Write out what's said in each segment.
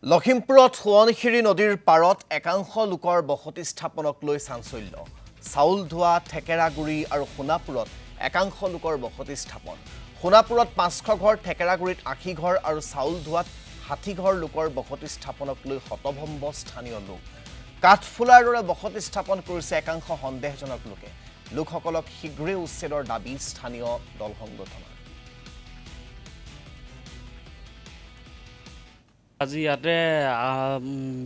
লখিমপুৰত সোৱণশিৰি নদীৰ পাৰত একাংশ লোকৰ বসতি স্থাপনক লৈ চাঞ্চল্য চাউল ধোৱা ঠেকেৰাগুৰি আৰু সোণাপুৰত একাংশ লোকৰ বসতি স্থাপন সোণাপুৰত 500 ঘৰ ঠেকেৰাগুৰিত 80 ঘৰ আৰু চাউল ধোৱাত 60 ঘৰ লোকৰ বসতি স্থাপনক লৈ হতভম্ব স্থানীয় লোক কাঠফুলাৰ দৰে বসতি স্থাপন কৰিছে একাংশ সন্দেহজনক লোকে লোকসকলক শীঘ্ৰে উচ্ছেদৰ দাবী স্থানীয় দল সংগঠনৰ আজি ইয়াতে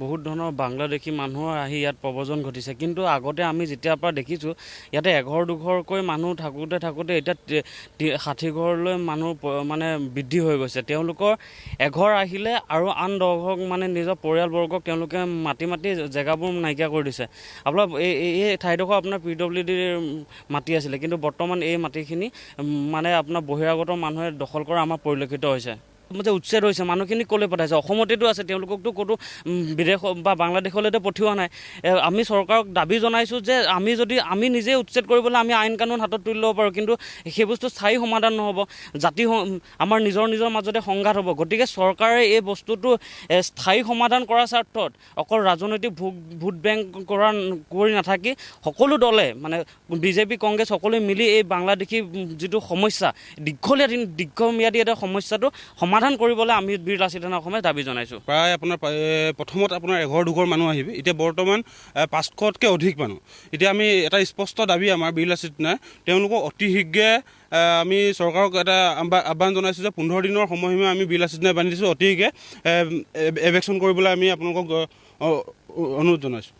বহুত ধৰণৰ বাংলাদেশী মানুহ আহি ইয়াত প্ৰব্ৰজন ঘটিছে কিন্তু আগতে আমি যেতিয়াৰ পৰা দেখিছোঁ ইয়াতে এঘৰ দুঘৰকৈ মানুহ থাকোঁতে এতিয়া 60 ঘৰলৈ মানুহ মানে বৃদ্ধি হৈ গৈছে তেওঁলোকৰ এঘৰ আহিলে আৰু আন 10 ঘৰক মানে নিজৰ পৰিয়ালবৰ্গক তেওঁলোকে মাটি জেগাবোৰ নাইকিয়া কৰি দিছে আপোনাৰ এই ঠাইডোখৰ আপোনাৰ PWDৰ মাটি আছিলে কিন্তু বৰ্তমান এই মাটিখিনি মানে আপোনাৰ বহিৰাগত মানুহে দখল কৰা আমাৰ পৰিলক্ষিত হৈছে যে উচ্ছেদ হৈছে মানুহখিনি ক'লৈ পঠাইছে অসমতেতো আছে তেওঁলোককতো ক'তো বিদেশ বা বাংলাদেশলৈতো পঠিওৱা নাই আমি চৰকাৰক দাবী জনাইছোঁ যে আমি নিজে উচ্ছেদ কৰিবলৈ আমি আইন কানুন হাতত তুলি ল'ব পাৰোঁ কিন্তু সেই বস্তু স্থায়ী সমাধান নহ'ব জাতি আমাৰ নিজৰ মাজতে সংঘাত হ'ব গতিকে চৰকাৰে এই বস্তুটো স্থায়ী সমাধান কৰাৰ স্বাৰ্থত অকল ৰাজনৈতিক ভোট বেংক কৰি নাথাকি সকলো দলে মানে বিজেপি কংগ্ৰেছ সকলোৱে মিলি এই বাংলাদেশী যিটো সমস্যা দীৰ্ঘম্যাদী এটা সমস্যাটো সমাধান কৰিবলৈ আমি বীৰ লাচিত সেনা অসমে দাবী জনাইছোঁ প্ৰায় আপোনাৰ প্ৰথমত আপোনাৰ এঘৰ দুঘৰ মানুহ আহিব এতিয়া বৰ্তমান 500তকৈ অধিক মানুহ এতিয়া আমি এটা স্পষ্ট দাবী আমাৰ বীৰ লাচিত সেনাই তেওঁলোকক অতি শীঘ্ৰে আমি চৰকাৰক এটা আহ্বান জনাইছোঁ যে 15 দিনৰ সময়সীমা আমি বীৰ লাচিত সেনাই বান্ধি দিছোঁ অতি শীঘ্ৰে এভেকশ্যন কৰিবলৈ আমি আপোনালোকক অনুৰোধ জনাইছোঁ